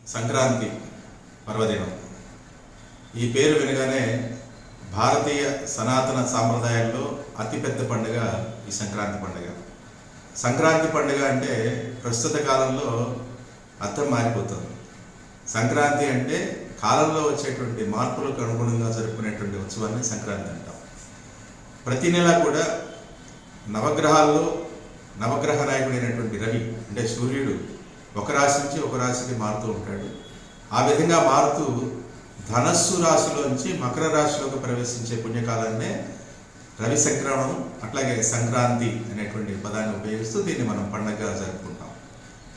సంక్రాంతి పర్వదినం ఈ పేరు వినగానే భారతీయ సనాతన సాంప్రదాయాల్లో అతిపెద్ద పండుగ ఈ సంక్రాంతి పండుగ. సంక్రాంతి పండుగ అంటే ప్రస్తుత కాలంలో అర్థం మారిపోతుంది. సంక్రాంతి అంటే కాలంలో వచ్చేటువంటి మార్పులకు అనుగుణంగా జరుపుకునేటువంటి ఉత్సవాన్ని సంక్రాంతి అంటాం. ప్రతి నెల కూడా నవగ్రహాల్లో నవగ్రహ నాయకుడైనటువంటి రవి అంటే సూర్యుడు ఒక రాశి నుంచి ఒక రాశికి మారుతూ ఉంటాడు. ఆ విధంగా మారుతూ ధనస్సు రాశిలోంచి మకర రాశిలోకి ప్రవేశించే పుణ్యకాలాన్నే రవి సంక్రమణం అట్లాగే సంక్రాంతి అనేటువంటి పదాన్ని ఉపయోగిస్తూ దీన్ని మనం పండగగా జరుపుకుంటాం.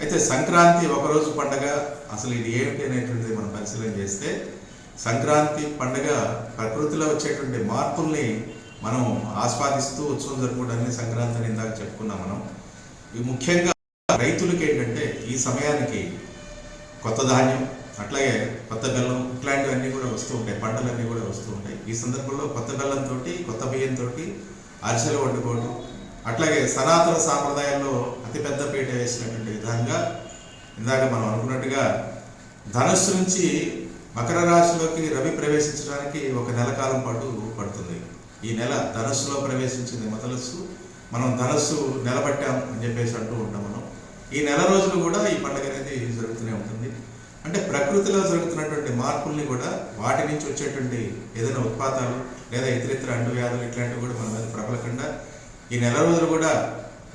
అయితే సంక్రాంతి ఒకరోజు పండగ అసలు ఇది ఏమిటి అనేటువంటిది మనం పరిశీలన చేస్తే, సంక్రాంతి పండగ ప్రకృతిలో వచ్చేటువంటి మార్పుల్ని మనం ఆస్వాదిస్తూ ఉత్సవం జరుపుకోవడాన్ని సంక్రాంతి అని ఇందాక చెప్పుకున్నాం మనం. ఇది ముఖ్యంగా రైతులకి ఏంటంటే ఈ సమయానికి కొత్త ధాన్యం అట్లాగే కొత్త బెల్లం ఇట్లాంటివన్నీ కూడా వస్తూ ఉంటాయి, పంటలన్నీ కూడా వస్తూ ఉంటాయి. ఈ సందర్భంలో కొత్త బెల్లంతో కొత్త బియ్యంతో అరిసెలు వండుకోవడం అట్లాగే సనాతన సాంప్రదాయాల్లో అతిపెద్ద పీట వేసినటువంటి విధంగా ఇందాక మనం అనుకున్నట్టుగా ధనస్సు నుంచి మకర రాశిలోకి రవి ప్రవేశించడానికి ఒక నెల కాలం పాటు పడుతుంది. ఈ నెల ధనస్సులో ప్రవేశించింది మొదలస్సు, మనం ధనస్సు నిలబట్టాం అని చెప్పేసి అంటూ ఉంటాం మనం. ఈ నెల రోజులు కూడా ఈ పండుగ అనేది జరుగుతూనే ఉంటుంది. అంటే ప్రకృతిలో జరుగుతున్నటువంటి మార్పుల్ని కూడా వాటి నుంచి వచ్చేటువంటి ఏదైనా ఉత్పాతాలు లేదా ఇతరితర అంటువ్యాధులు ఇట్లాంటివి కూడా మన మీద ప్రబలకుండా ఈ నెల రోజులు కూడా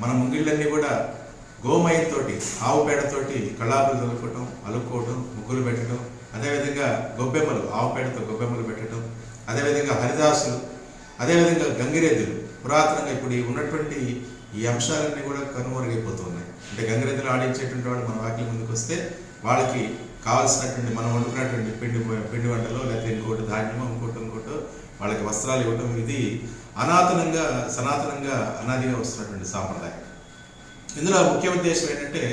మన ముంగిళ్ళన్నీ కూడా గోమయంతో ఆవు పేడతోటి కళాపులు చదువుకోవటం, అలుక్కోవటం, ముగ్గులు పెట్టడం, అదేవిధంగా గొబ్బెమ్మలు ఆవు పేడతో గొబ్బెమ్మలు పెట్టడం, అదేవిధంగా హరిదాసులు, అదేవిధంగా గంగిరెద్దులు. పురాతనంగా ఇప్పుడు ఉన్నటువంటి ఈ అంశాలన్నీ కూడా కనుమరుగైపోతున్నాయి. అంటే గంగిరెద్దులు ఆడించేటువంటి వాళ్ళు మన వాకిలి ముందుకు వస్తే వాళ్ళకి కావాల్సినటువంటి మనం వండుకున్నటువంటి పిండి వంటలో లేకపోతే ఇంకోటి ధాన్యమో ఇంకోటో వాళ్ళకి వస్త్రాలు ఇవ్వటం, ఇది అనాతనంగా సనాతనంగా అనాదిగా వస్తున్నటువంటి సాంప్రదాయం. ఇందులో ముఖ్య ఉద్దేశం ఏంటంటే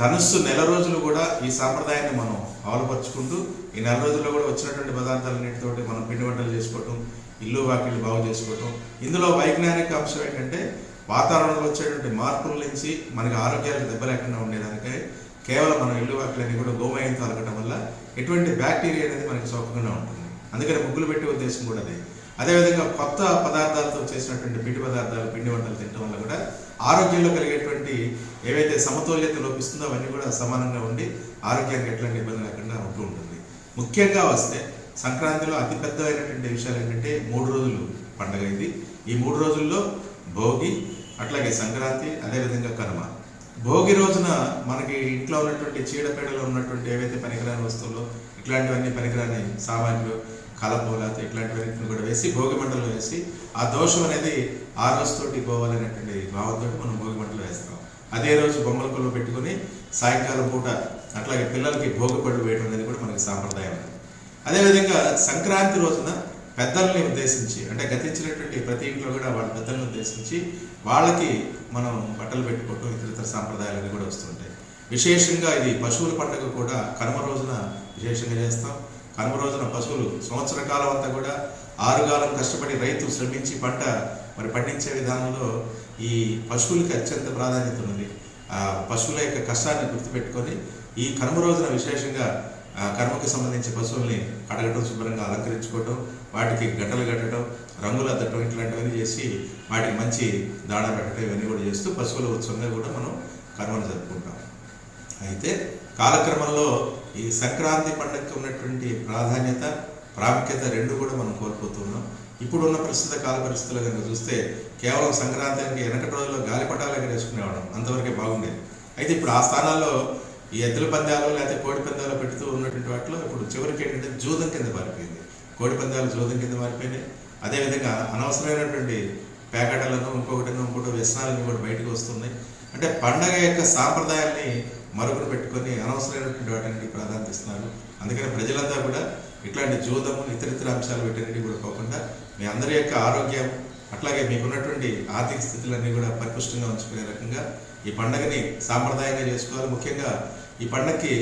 ధనుస్సు నెల రోజులు కూడా ఈ సాంప్రదాయాన్ని మనం అమలుపరుచుకుంటూ ఈ నెల రోజుల్లో కూడా వచ్చినటువంటి పదార్థాలన్నింటితోటి మనం పిండి వంటలు చేసుకోవటం, ఇల్లు వాకిళ్ళు బాగు చేసుకోవటం. ఇందులో వైజ్ఞానిక అంశం ఏంటంటే వాతావరణంలో వచ్చేటువంటి మార్పుల నుంచి మనకి ఆరోగ్యాలకు దెబ్బ లేకుండా ఉండేదానికే కేవలం మనం ఇల్లు వాకిలన్నీ కూడా గోమయంతో అలగటం వల్ల ఎటువంటి బ్యాక్టీరియా అనేది మనకి సోకకుండా ఉంటుంది. అందుకని ముగ్గులు పెట్టే ఉద్దేశం కూడా అదే. అదేవిధంగా కొత్త పదార్థాలతో చేసినటువంటి పిండి పదార్థాలు పిండి వంటలు తినడం వల్ల కూడా ఆరోగ్యంలో కలిగేటువంటి ఏవైతే సమతుల్యత లోపిస్తుందో అవన్నీ కూడా సమానంగా ఉండి ఆరోగ్యానికి ఎట్లాంటి ఇబ్బంది లేకుండా ఉంటూ ఉంటుంది. ముఖ్యంగా వస్తే సంక్రాంతిలో అతిపెద్దమైనటువంటి విషయాలు ఏంటంటే 3 రోజులు పండుగ ఇది. ఈ 3 రోజుల్లో భోగి అట్లాగే సంక్రాంతి అదేవిధంగా కనుమ. భోగి రోజున మనకి ఇంట్లో ఉన్నటువంటి చీడపీడలో ఉన్నటువంటి ఏవైతే పనికిరాని వస్తువులు ఇట్లాంటివన్నీ పనికిరాని సామాన్లు కలప లేకపోతే ఇట్లాంటివన్నింటిని కూడా వేసి భోగి మంటలు వేసి ఆ దోషం అనేది ఆ రోజుతోటి పోవాలనేటువంటి భావంతో మనం భోగి మంటలు వేస్తాం. అదే రోజు బొమ్మల కొలు పెట్టుకుని సాయంకాలం పూట అట్లాగే పిల్లలకి భోగి పళ్ళు వేయడం అనేది కూడా మనకి సాంప్రదాయం. అదేవిధంగా సంక్రాంతి రోజున పెద్దల్ని ఉద్దేశించి అంటే గతించినటువంటి ప్రతి ఇంట్లో కూడా వాళ్ళ పెద్దలను ఉద్దేశించి వాళ్ళకి మనం బట్టలు పెట్టుకోవటం ఇతర సాంప్రదాయాలన్నీ కూడా వస్తుంటాయి. విశేషంగా ఇది పశువుల పండుగ కూడా కనుమ రోజున విశేషంగా చేస్తాం. కనుమ రోజున పశువులు సంవత్సర కాలం అంతా కూడా ఆరుగాలం కష్టపడి రైతు శ్రమించి పంట మరి పండించే విధానంలో ఈ పశువులకి అత్యంత ప్రాధాన్యత ఉన్నది. ఆ పశువుల యొక్క కష్టాన్ని గుర్తుపెట్టుకొని ఈ కనుమ రోజున విశేషంగా కర్మకి సంబంధించి పశువుల్ని కడగటం, శుభ్రంగా అలంకరించుకోవటం, వాటికి గంటలు కట్టడం, రంగులు అద్దటం ఇట్లాంటివన్నీ చేసి వాటికి మంచి దాణా పెట్టడం ఇవన్నీ కూడా చేస్తూ పశువుల ఉత్సవంగా కూడా మనం కర్మను జరుపుకుంటాం. అయితే కాలక్రమంలో ఈ సంక్రాంతి పండుగకి ఉన్నటువంటి ప్రాధాన్యత ప్రాముఖ్యత రెండు కూడా మనం కోల్పోతున్నాం. ఇప్పుడున్న ప్రస్తుత కాల పరిస్థితులు కనుక చూస్తే కేవలం సంక్రాంతికి వెనకటి రోజుల్లో గాలిపటాలు ఎగరేసుకునేవాళ్ళం, అంతవరకే బాగుండేది. అయితే ఇప్పుడు ఆ స్థానాల్లో ఈ ఎద్దుల పందాలు లేకపోతే కోడి పందాలు పెడుతూ ఉన్నటువంటి వాటిలో ఇప్పుడు చివరికి ఏంటంటే జూదం కింద మారిపోయింది. కోడి పందాలు జూదం కింద మారిపోయినాయి. అదేవిధంగా అనవసరమైనటువంటి ప్యాకెట్లను ఇంకొకటి వ్యసనాలను కూడా బయటకు వస్తున్నాయి. అంటే పండగ యొక్క సాంప్రదాయాల్ని మరుగున పెట్టుకొని అనవసరమైనటువంటి వాటికి ప్రాధాన్యత ఇస్తున్నారు. అందుకని ప్రజలంతా కూడా ఇట్లాంటి జూదము ఇతరితర అంశాలు వీటన్నిటి కూడా పోకుండా మీ అందరి యొక్క ఆరోగ్యం అట్లాగే మీకున్నటువంటి ఆర్థిక స్థితులన్నీ కూడా పరిపుష్టంగా ఉంచుకునే రకంగా ఈ పండుగని సాంప్రదాయంగా చేసుకోవాలి. ముఖ్యంగా ఈ పండగకి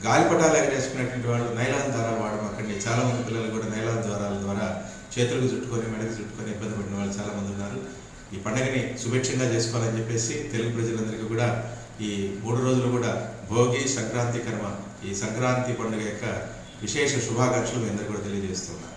గాలిపటాలు ఎగరేసుకునేటువంటి వాళ్ళు నైలాన్ దారాలు వాడమాకండి. చాలామంది పిల్లలు కూడా నైలాన్ దారాల ద్వారా చేతులకు చుట్టుకొని మెడకు చుట్టుకొని ఇబ్బంది పడిన వాళ్ళు చాలామంది ఉన్నారు. ఈ పండుగని శుభేచ్ఛంగా చేసుకోవాలని చెప్పేసి తెలుగు ప్రజలందరికీ కూడా ఈ 3 రోజులు కూడా భోగి, సంక్రాంతి, కనుమ ఈ సంక్రాంతి పండుగ యొక్క విశేష శుభాకాంక్షలు మీ అందరికీ కూడా తెలియజేస్తున్నాను.